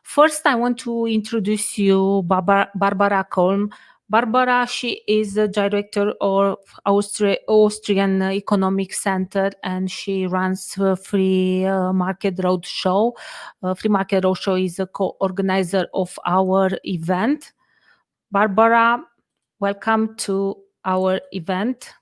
First, I want to introduce you Barbara Kolm. Barbara, she is the director of Austrian Economic Center, and she runs Free Market Roadshow. Free Market Roadshow is a co-organizer of our event. Barbara, welcome to our event.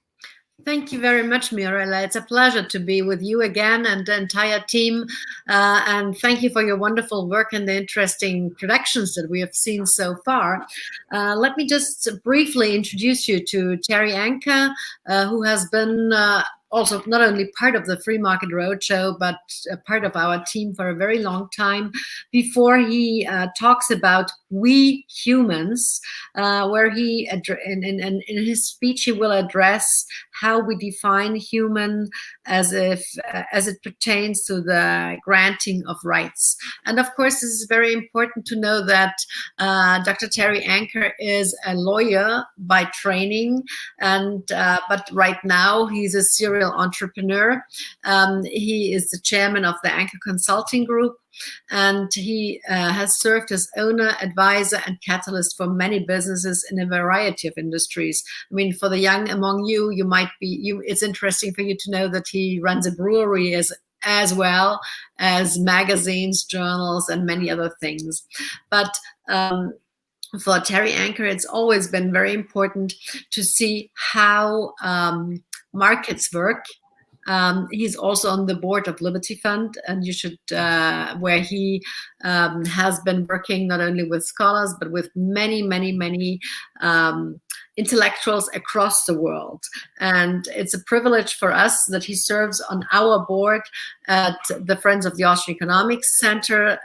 Thank you very much, Mirela. It's a pleasure to be with you again and the entire team. And thank you for your wonderful work and the interesting productions that we have seen so far. Let me just briefly introduce you to Terry Anker, who has been also not only part of the Free Market Roadshow, but a part of our team for a very long time. Before he talks about we humans, where he, in his speech, he will address how we define human as it pertains to the granting of rights. And of course, this is very important to know that Dr. Terry Anker is a lawyer by training, and but right now he's a serial entrepreneur. He is the chairman of the Anker Consulting Group, and he has served as owner, advisor, and catalyst for many businesses in a variety of industries. I mean, for the young among you, it's interesting for you to know that he runs a brewery as well as magazines, journals, and many other things. But for Terry Anker, it's always been very important to see how markets work. He's also on the board of Liberty Fund, and you should, where he has been working not only with scholars, but with many intellectuals across the world. And it's a privilege for us that he serves on our board at the Friends of the Austrian Economics Center,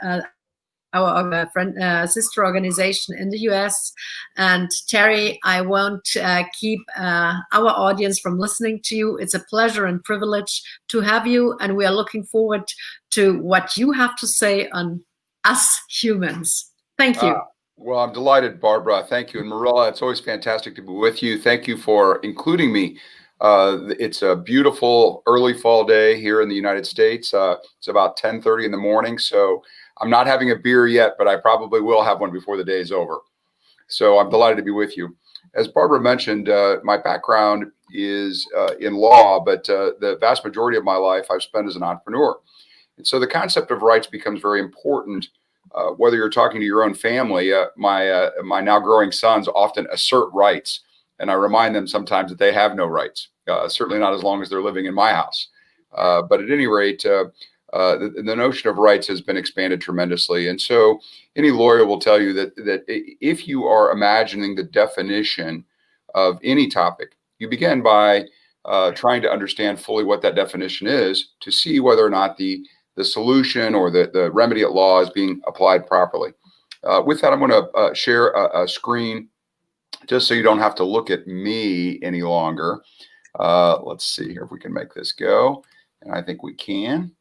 our sister organization in the US. And Terry, I won't keep our audience from listening to you. It's a pleasure and privilege to have you, and we are looking forward to what you have to say on us humans. Thank you. Well, I'm delighted, Barbara. Thank you. And Mirela, it's always fantastic to be with you. Thank you for including me. It's a beautiful early fall day here in the United States. It's about 10:30 in the morning, so I'm not having a beer yet, but I probably will have one before the day is over. So I'm delighted to be with you. As Barbara mentioned, my background is in law, but the vast majority of my life I've spent as an entrepreneur. And so the concept of rights becomes very important, whether you're talking to your own family. My now growing sons often assert rights, and I remind them sometimes that they have no rights, certainly not as long as they're living in my house. But at any rate, the notion of rights has been expanded tremendously. And so any lawyer will tell you that if you are imagining the definition of any topic, you begin by trying to understand fully what that definition is to see whether or not the solution or the remedy at law is being applied properly. With that, I'm going to share a screen just so you don't have to look at me any longer. Let's see here if we can make this go. And I think we can.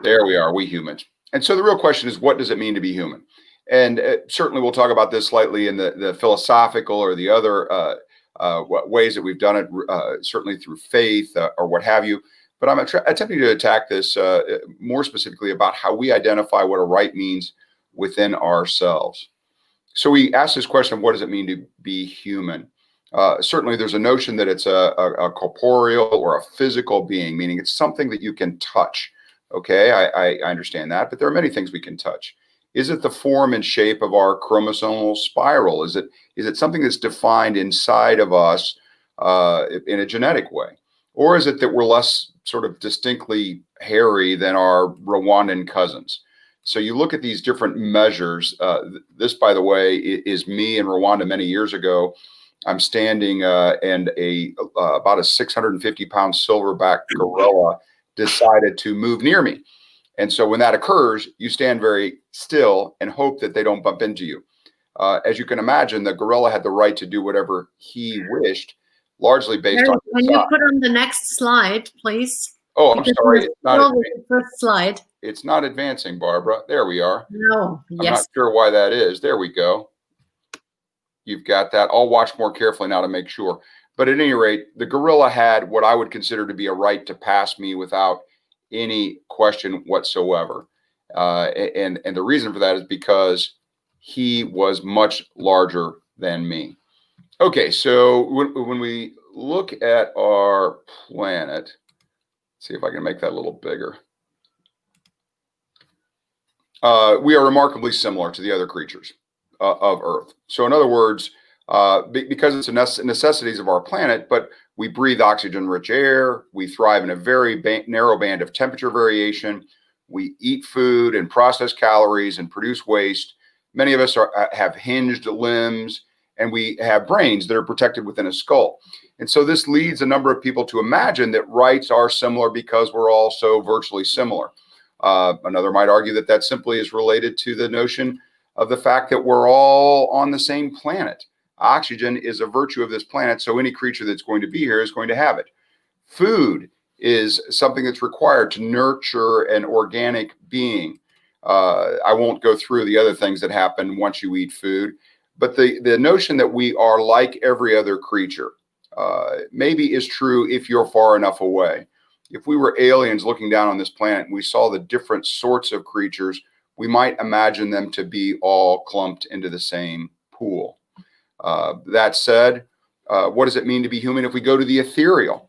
There we are, we humans. And so the real question is, what does it mean to be human? And certainly we'll talk about this slightly in the philosophical or the other ways that we've done it, certainly through faith or what have you. But I'm attempting to attack this more specifically about how we identify what a right means within ourselves. So we ask this question, what does it mean to be human? Certainly there's a notion that it's a corporeal or a physical being, meaning it's something that you can touch. Okay, I understand that, but there are many things we can touch. Is it the form and shape of our chromosomal spiral? Is it something that's defined inside of us in a genetic way? Or is it that we're less sort of distinctly hairy than our Rwandan cousins? So you look at these different measures. This, by the way, is me in Rwanda many years ago. I'm standing and about a 650-pound silverback gorilla decided to move near me. And so when that occurs, you stand very still and hope that they don't bump into you. As you can imagine, the gorilla had the right to do whatever he wished, largely based on his size. Can you put on the next slide, please? Oh, I'm sorry. It's not the first slide. It's not advancing, Barbara. There we are. No, I'm not sure why that is. There we go. You've got that. I'll watch more carefully now to make sure. But at any rate, the gorilla had what I would consider to be a right to pass me without any question whatsoever. And the reason for that is because he was much larger than me. Okay, so when we look at our planet, see if I can make that a little bigger. We are remarkably similar to the other creatures of Earth. So in other words, because it's a necessities of our planet, but we breathe oxygen-rich air, we thrive in a very narrow band of temperature variation, we eat food and process calories and produce waste. Many of us have hinged limbs, and we have brains that are protected within a skull. And so this leads a number of people to imagine that rights are similar because we're all so virtually similar. Another might argue that that simply is related to the notion of the fact that we're all on the same planet. Oxygen is a virtue of this planet, so any creature that's going to be here is going to have it. Food is something that's required to nurture an organic being. I won't go through the other things that happen once you eat food, but the notion that we are like every other creature maybe is true if you're far enough away. If we were aliens looking down on this planet and we saw the different sorts of creatures, we might imagine them to be all clumped into the same pool. That said, what does it mean to be human if we go to the ethereal?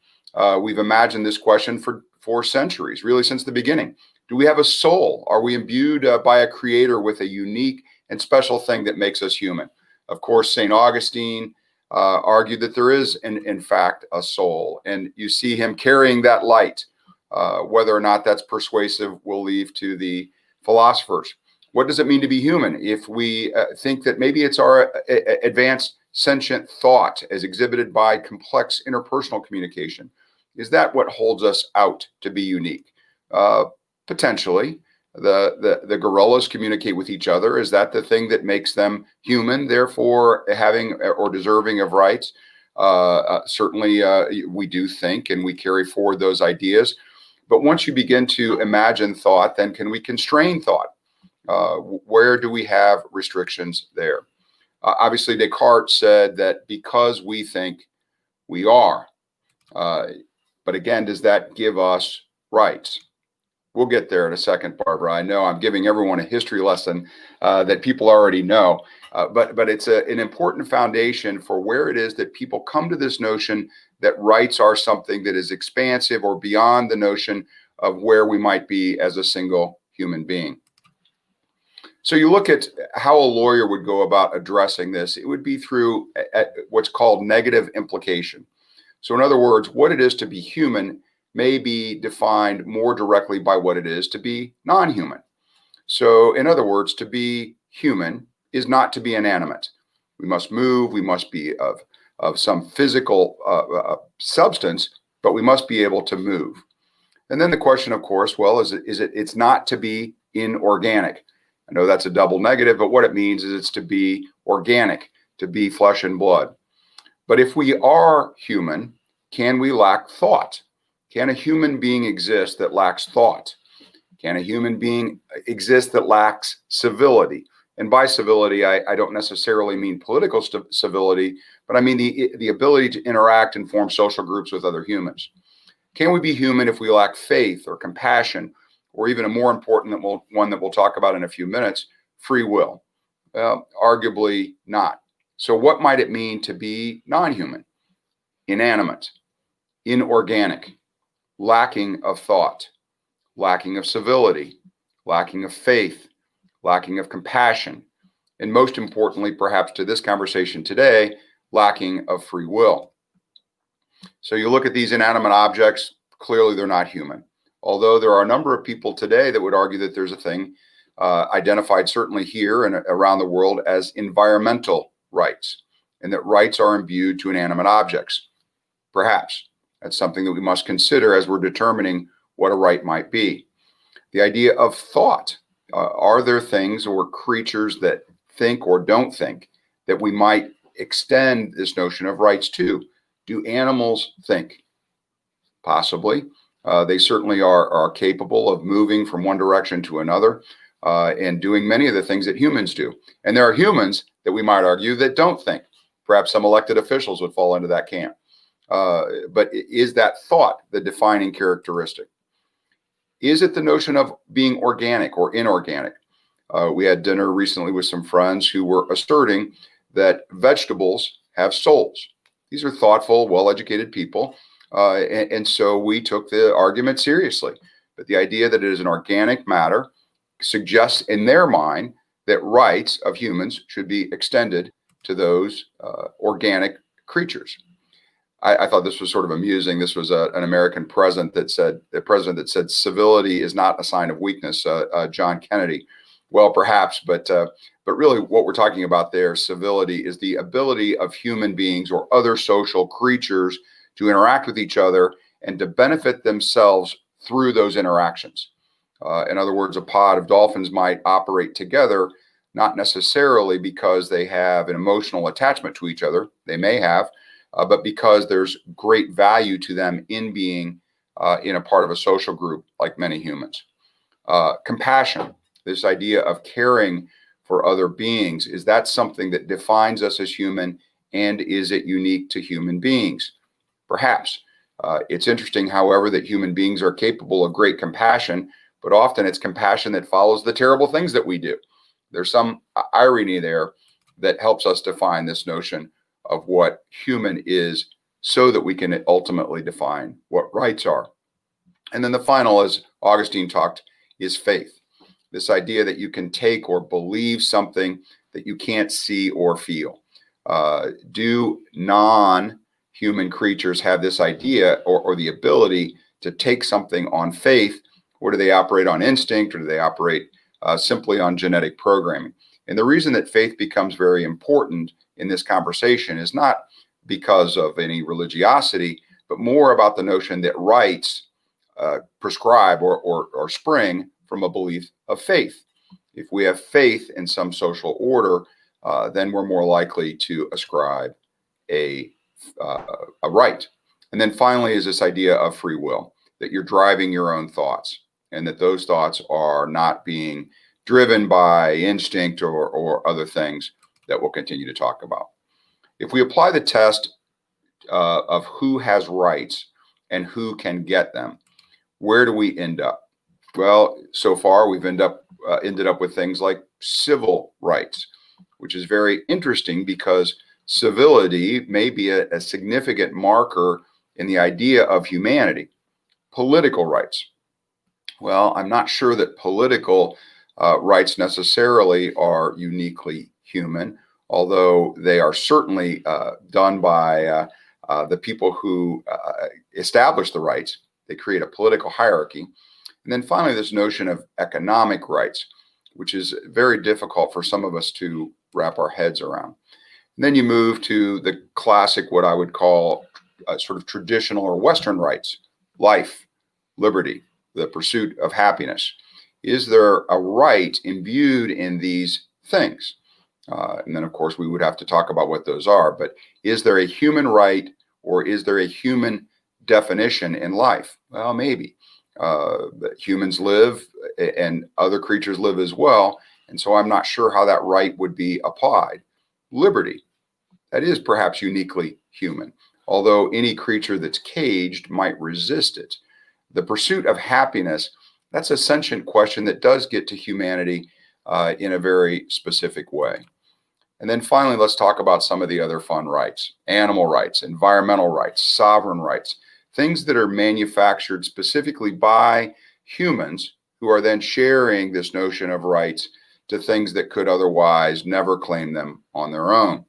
We've imagined this question for centuries, really since the beginning. Do we have a soul? Are we imbued by a creator with a unique and special thing that makes us human? Of course, St. Augustine argued that there is, in fact, a soul. And you see him carrying that light. Whether or not that's persuasive, we'll leave to the philosophers. What does it mean to be human if we think that maybe it's our advanced sentient thought as exhibited by complex interpersonal communication? Is that what holds us out to be unique? Potentially. The gorillas communicate with each other. Is that the thing that makes them human, therefore having or deserving of rights? Certainly, we do think and we carry forward those ideas. But once you begin to imagine thought, then can we constrain thought? Where do we have restrictions there? Obviously, Descartes said that because we think, we are. But again, does that give us rights? We'll get there in a second, Barbara. I know I'm giving everyone a history lesson that people already know, but it's an important foundation for where it is that people come to this notion that rights are something that is expansive or beyond the notion of where we might be as a single human being. So you look at how a lawyer would go about addressing this. It would be through what's called negative implication. So in other words, what it is to be human may be defined more directly by what it is to be non-human. So in other words, to be human is not to be inanimate. We must move, we must be of some physical substance, but we must be able to move. And then the question, of course, well, it's not to be inorganic. I know that's a double negative, but what it means is it's to be organic, to be flesh and blood. But if we are human, can we lack thought? Can a human being exist that lacks thought? Can a human being exist that lacks civility? And by civility, I don't necessarily mean political civility, but I mean the ability to interact and form social groups with other humans. Can we be human if we lack faith or compassion, or even a more important one that we'll talk about in a few minutes, free will? Arguably not. So what might it mean to be non-human? Inanimate, inorganic, lacking of thought, lacking of civility, lacking of faith, lacking of compassion, and most importantly, perhaps to this conversation today, lacking of free will. So you look at these inanimate objects, clearly they're not human. Although there are a number of people today that would argue that there's a thing identified certainly here and around the world as environmental rights, and that rights are imbued to inanimate objects. Perhaps. That's something that we must consider as we're determining what a right might be. The idea of thought. Are there things or creatures that think or don't think that we might extend this notion of rights to? Do animals think? Possibly. They certainly are capable of moving from one direction to another and doing many of the things that humans do. And there are humans that we might argue that don't think. Perhaps some elected officials would fall into that camp. But is that thought the defining characteristic? Is it the notion of being organic or inorganic? We had dinner recently with some friends who were asserting that vegetables have souls. These are thoughtful, well-educated people. And so we took the argument seriously. But the idea that it is an organic matter suggests in their mind that rights of humans should be extended to those organic creatures. I thought this was sort of amusing. This was an American president that said civility is not a sign of weakness. John Kennedy. Well, perhaps, but really, what we're talking about there, civility, is the ability of human beings or other social creatures to interact with each other and to benefit themselves through those interactions. In other words, a pod of dolphins might operate together, not necessarily because they have an emotional attachment to each other. They may have. But because there's great value to them in being in a part of a social group like many humans. Compassion, this idea of caring for other beings, is that something that defines us as human, and is it unique to human beings? Perhaps. It's interesting, however, that human beings are capable of great compassion, but often it's compassion that follows the terrible things that we do. There's some irony there that helps us define this notion of what human is, so that we can ultimately define what rights are. And then the final, as Augustine talked, is faith. This idea that you can take or believe something that you can't see or feel. Do non-human creatures have this idea or the ability to take something on faith, or do they operate on instinct, or do they operate simply on genetic programming? And the reason that faith becomes very important in this conversation is not because of any religiosity, but more about the notion that rights prescribe or spring from a belief of faith. If we have faith in some social order, then we're more likely to ascribe a right. And then finally is this idea of free will, that you're driving your own thoughts, and that those thoughts are not being driven by instinct or other things that we'll continue to talk about. If we apply the test of who has rights and who can get them, where do we end up? Well, so far we've ended up with things like civil rights, which is very interesting because civility may be a significant marker in the idea of humanity. Political rights. Well, I'm not sure that political rights necessarily are uniquely human, although they are certainly done by the people who establish the rights. They create a political hierarchy. And then finally, this notion of economic rights, which is very difficult for some of us to wrap our heads around. And then you move to the classic, what I would call sort of traditional or Western rights: life, liberty, the pursuit of happiness. Is there a right imbued in these things? And then, of course, we would have to talk about what those are. But is there a human right, or is there a human definition in life? Well, maybe. Humans live and other creatures live as well. And so I'm not sure how that right would be applied. Liberty, that is perhaps uniquely human, although any creature that's caged might resist it. The pursuit of happiness, that's a sentient question that does get to humanity in a very specific way. And then finally, let's talk about some of the other fun rights: animal rights, environmental rights, sovereign rights, things that are manufactured specifically by humans who are then sharing this notion of rights to things that could otherwise never claim them on their own.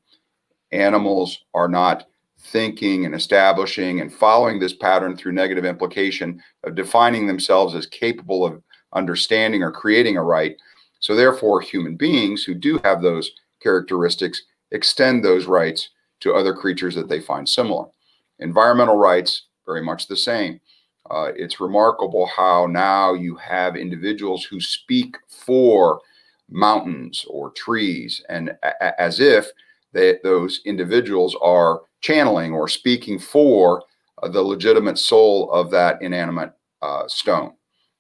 Animals are not thinking and establishing and following this pattern through negative implication of defining themselves as capable of understanding or creating a right. So therefore, human beings who do have those characteristics extend those rights to other creatures that they find similar. Environmental rights, very much the same. It's remarkable how now you have individuals who speak for mountains or trees, and as if those individuals are channeling or speaking for the legitimate soul of that inanimate stone.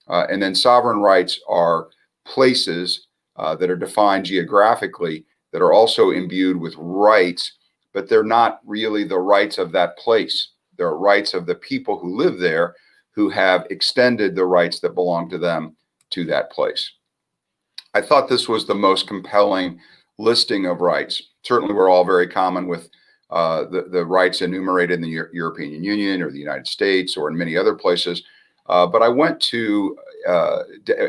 And then sovereign rights are places that are defined geographically that are also imbued with rights, but they're not really the rights of that place. They're rights of the people who live there, who have extended the rights that belong to them to that place. I thought this was the most compelling listing of rights. Certainly, we're all very common with the rights enumerated in the European Union or the United States or in many other places. But I went to,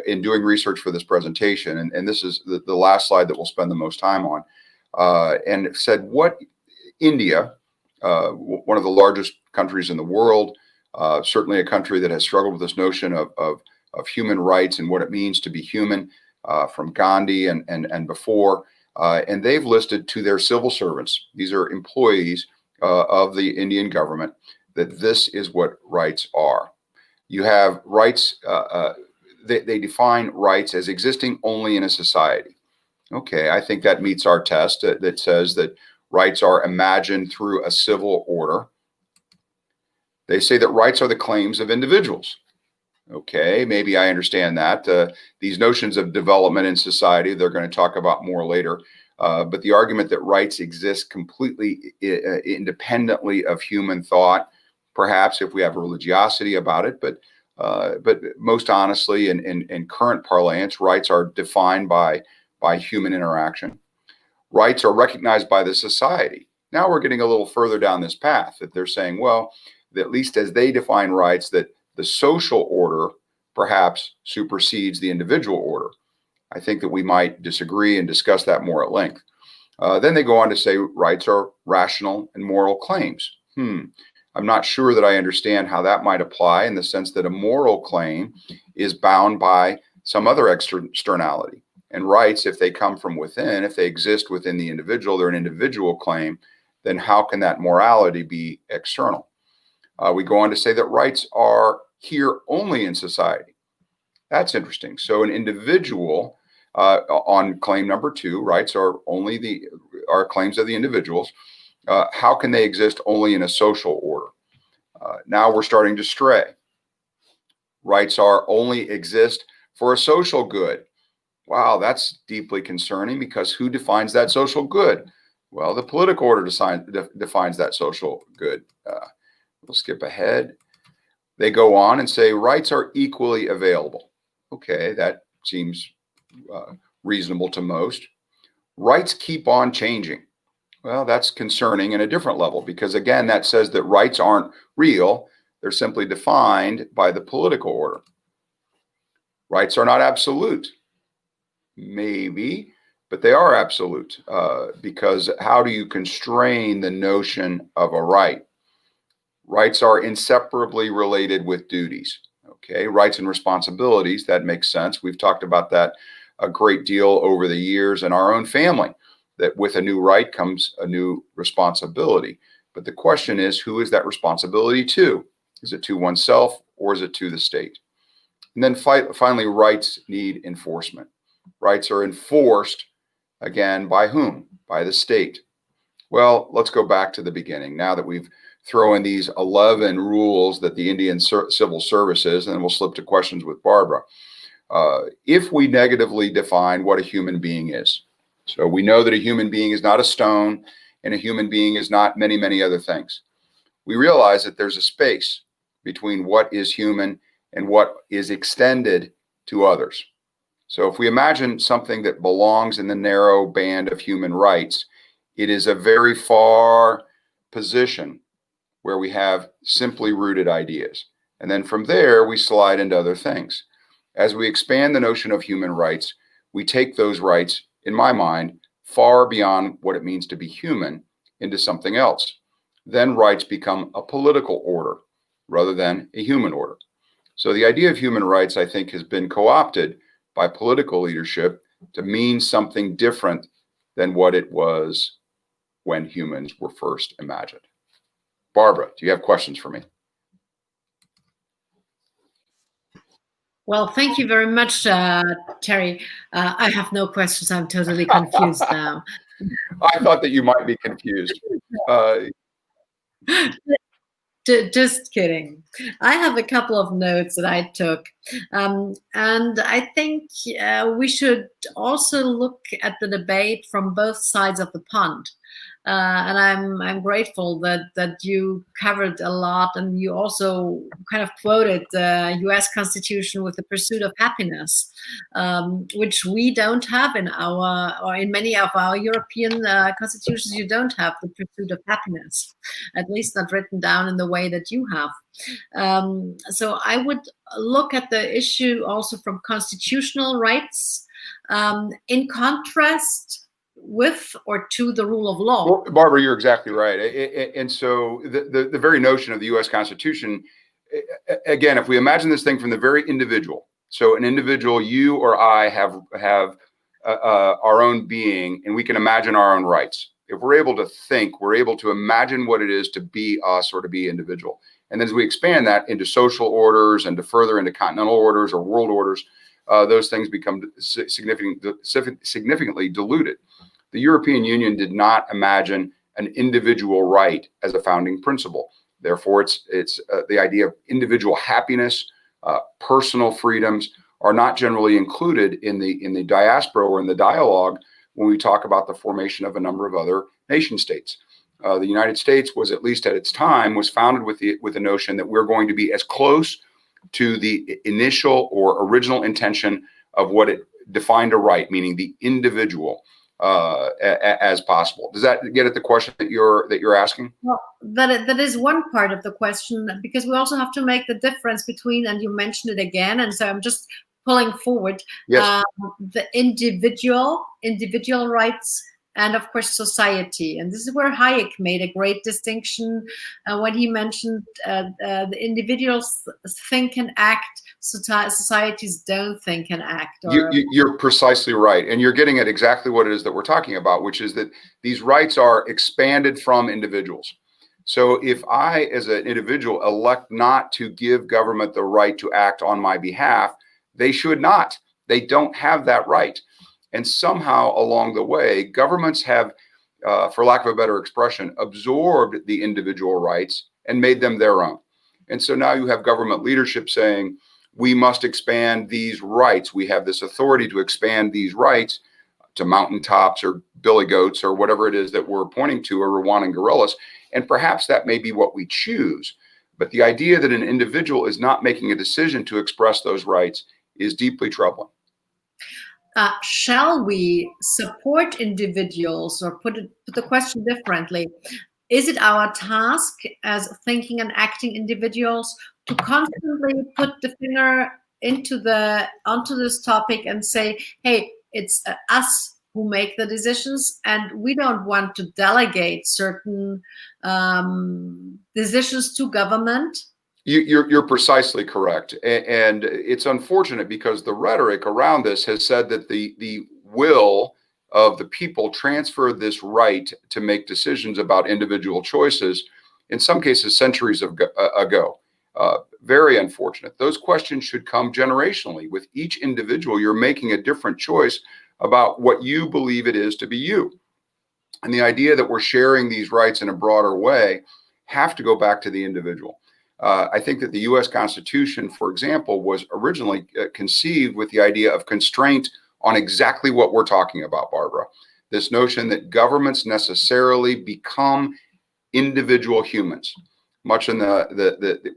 in doing research for this presentation, and this is the last slide that we'll spend the most time on, and it said what India, one of the largest countries in the world, certainly a country that has struggled with this notion of human rights and what it means to be human, from Gandhi and before, and they've listed to their civil servants, these are employees of the Indian government, that this is what rights are. You have rights, they define rights as existing only in a society. Okay, I think that meets our test that says that rights are imagined through a civil order. They say that rights are the claims of individuals. Okay, maybe I understand that. These notions of development in society, they're going to talk about more later. But the argument that rights exist completely independently of human thought, perhaps if we have religiosity about it, but most honestly, in current parlance, rights are defined by human interaction. Rights are recognized by the society. Now we're getting a little further down this path that they're saying, well, at least as they define rights, that the social order perhaps supersedes the individual order. I think that we might disagree and discuss that more at length. Then they go on to say rights are rational and moral claims. I'm not sure that I understand how that might apply in the sense that a moral claim is bound by some other externality. And rights, if they come from within, if they exist within the individual, they're an individual claim, then how can that morality be external? We go on to say that rights are here only in society. That's interesting. So an individual, on claim number 2, rights are only are claims of the individuals. How can they exist only in a social order? Now we're starting to stray. Rights are only exist for a social good. Wow, that's deeply concerning, because who defines that social good? Well, the political order defines that social good. We'll skip ahead. They go on and say rights are equally available. Okay, that seems reasonable to most. Rights keep on changing. Well, that's concerning in a different level, because again, that says that rights aren't real. They're simply defined by the political order. Rights are not absolute. Maybe, but they are absolute, because how do you constrain the notion of a right? Rights are inseparably related with duties. Okay, rights and responsibilities, that makes sense. We've talked about that a great deal over the years in our own family, that with a new right comes a new responsibility. But the question is, who is that responsibility to? Is it to oneself or is it to the state? And then finally, rights need enforcement. Rights are enforced, again, by whom? By the state. Well, let's go back to the beginning. Now that we've thrown in these 11 rules that the Indian Civil Service is, and then we'll slip to questions with Barbara. If we negatively define what a human being is, so we know that a human being is not a stone and a human being is not many, many other things. We realize that there's a space between what is human and what is extended to others. So if we imagine something that belongs in the narrow band of human rights, it is a very far position where we have simply rooted ideas. And then from there, we slide into other things. As we expand the notion of human rights, we take those rights, in my mind, far beyond what it means to be human into something else. Then rights become a political order rather than a human order. So the idea of human rights, I think, has been co-opted by political leadership to mean something different than what it was when humans were first imagined. Barbara, do you have questions for me? Well, thank you very much, Terry. I have no questions. I'm totally confused now. I thought that you might be confused. Just kidding. I have a couple of notes that I took. And I think we should also look at the debate from both sides of the pond. And I'm grateful that you covered a lot, and you also kind of quoted the U.S. Constitution with the pursuit of happiness, which we don't have in many of our European constitutions. You don't have the pursuit of happiness, at least not written down in the way that you have. So I would look at the issue also from constitutional rights, in contrast with or to the rule of law. Well, Barbara, you're exactly right. And so the very notion of the U.S. Constitution, again, if we imagine this thing from the very individual, so an individual, you or I have our own being, and we can imagine our own rights. If we're able to think, we're able to imagine what it is to be us or to be individual. And then as we expand that into social orders and to further into continental orders or world orders, those things become significantly diluted. The European Union did not imagine an individual right as a founding principle. Therefore, it's the idea of individual happiness, personal freedoms are not generally included in the diaspora or in the dialogue when we talk about the formation of a number of other nation states. The United States was, at least at its time, was founded with the notion that we're going to be as close to the initial or original intention of what it defined a right, meaning the individual, as possible. Does that get at the question that you're asking? Well, that is one part of the question, because we also have to make the difference between, and you mentioned it again, and so I'm just pulling forward, Yes. The individual rights, and of course society. And this is where Hayek made a great distinction when he mentioned the individuals think and act, societies don't think and act. You're precisely right. And you're getting at exactly what it is that we're talking about, which is that these rights are expanded from individuals. So if I, as an individual, elect not to give government the right to act on my behalf, they should not. They don't have that right. And somehow along the way, governments have, for lack of a better expression, absorbed the individual rights and made them their own. And so now you have government leadership saying, we must expand these rights. We have this authority to expand these rights to mountaintops or billy goats or whatever it is that we're pointing to, or Rwandan gorillas. And perhaps that may be what we choose. But the idea that an individual is not making a decision to express those rights is deeply troubling. Shall we support individuals, or put the question differently? Is it our task as thinking and acting individuals to constantly put the finger onto this topic and say, hey, it's us who make the decisions, and we don't want to delegate certain decisions to government? You're precisely correct. And it's unfortunate because the rhetoric around this has said that the will of the people transferred this right to make decisions about individual choices, in some cases centuries ago. Very unfortunate. Those questions should come generationally. With each individual, you're making a different choice about what you believe it is to be you. And the idea that we're sharing these rights in a broader way have to go back to the individual. I think that the U.S. Constitution, for example, was originally conceived with the idea of constraint on exactly what we're talking about, Barbara. This notion that governments necessarily become individual humans. Much in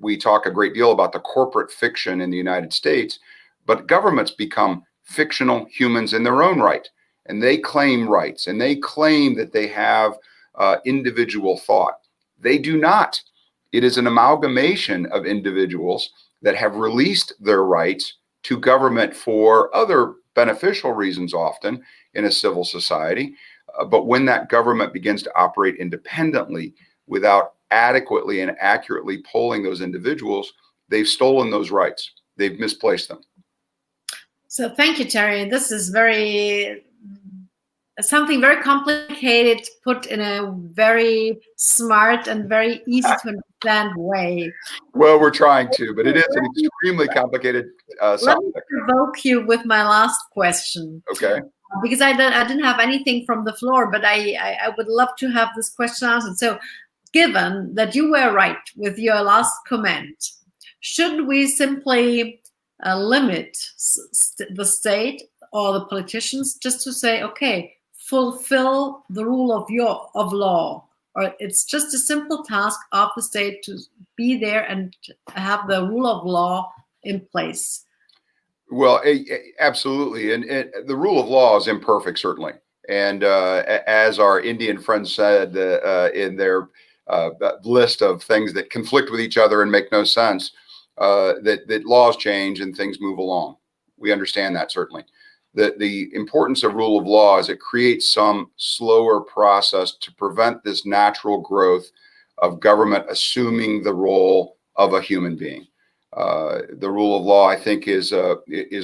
we talk a great deal about the corporate fiction in the United States, but governments become fictional humans in their own right. And they claim rights, and they claim that they have individual thought. They do not. It is an amalgamation of individuals that have released their rights to government for other beneficial reasons, often in a civil society. But when that government begins to operate independently without adequately and accurately polling those individuals, they've stolen those rights. They've misplaced them. So thank you, Terry. This is something very complicated put in a very smart and very easy to understand way. Well, we're trying to, but it is an extremely complicated subject. Let me provoke you with my last question. Okay. Because I didn't have anything from the floor, but I would love to have this question answered. So given that you were right with your last comment, should we simply limit the state or the politicians just to say, okay, fulfill the rule of law, or it's just a simple task of the state to be there and have the rule of law in place? Well, absolutely. And the rule of law is imperfect, certainly. And as our Indian friends said in their list of things that conflict with each other and make no sense, that laws change and things move along. We understand that, certainly. The importance of rule of law is it creates some slower process to prevent this natural growth of government assuming the role of a human being. The rule of law, I think, is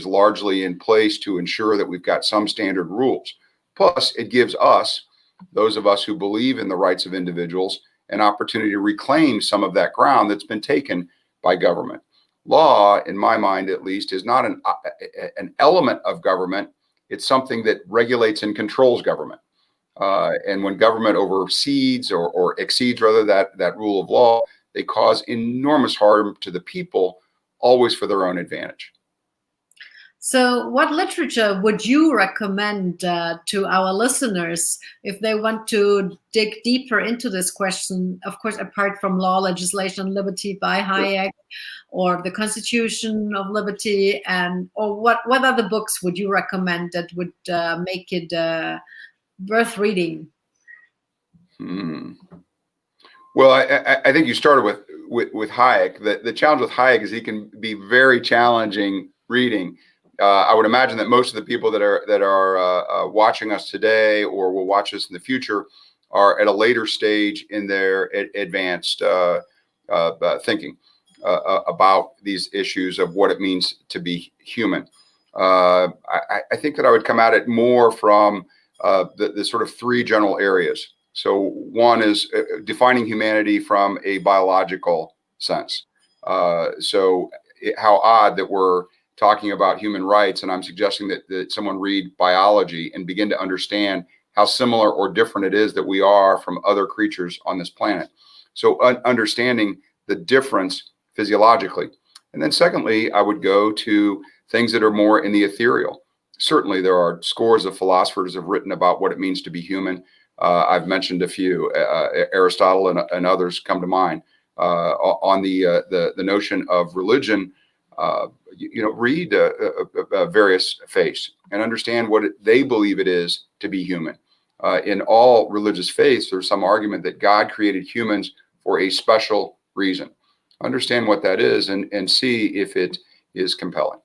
largely in place to ensure that we've got some standard rules. Plus, it gives us, those of us who believe in the rights of individuals, an opportunity to reclaim some of that ground that's been taken by government. Law, in my mind at least, is not an element of government. It's something that regulates and controls government. And when government oversees or exceeds rather that rule of law, they cause enormous harm to the people, always for their own advantage. So what literature would you recommend to our listeners if they want to dig deeper into this question? Of course, apart from Law, Legislation, and Liberty by Hayek, or the Constitution of Liberty, or what other books would you recommend that would make it worth reading? Well, I think you started with Hayek. The challenge with Hayek is he can be very challenging reading. I would imagine that most of the people that are watching us today or will watch us in the future are at a later stage in their advanced thinking about these issues of what it means to be human. I think that I would come at it more from the sort of three general areas. So one is defining humanity from a biological sense. So how odd that we're talking about human rights, and I'm suggesting that someone read biology and begin to understand how similar or different it is that we are from other creatures on this planet. So understanding the difference physiologically. And then secondly, I would go to things that are more in the ethereal. Certainly there are scores of philosophers have written about what it means to be human. I've mentioned a few, Aristotle and others come to mind on the notion of religion. Read various faiths and understand what they believe it is to be human. In all religious faiths, there's some argument that God created humans for a special reason. Understand what that is and see if it is compelling.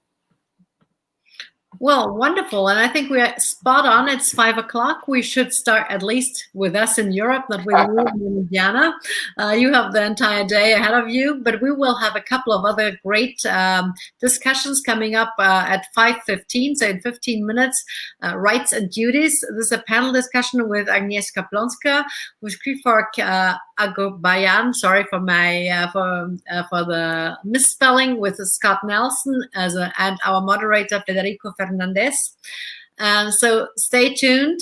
Well, wonderful. And I think we're spot on. It's 5 o'clock. We should start at least with us in Europe, not with you in Indiana. You have the entire day ahead of you, but we will have a couple of other great discussions coming up at 5:15, so in 15 minutes, rights and duties. This is a panel discussion with Agnieszka Plonska, with Krifork Agobayan, sorry for my for the misspelling, with Scott Nelson and our moderator Federico Fernandez. So stay tuned,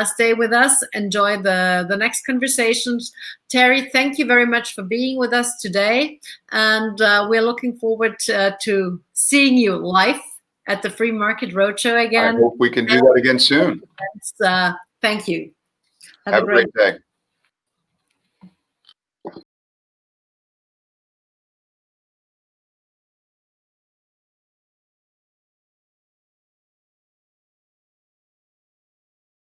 stay with us, enjoy the next conversations. Terry, thank you very much for being with us today, and we're looking forward to seeing you live at the Free Market Roadshow again. I hope we can do that again soon. Thank you. Have a great day.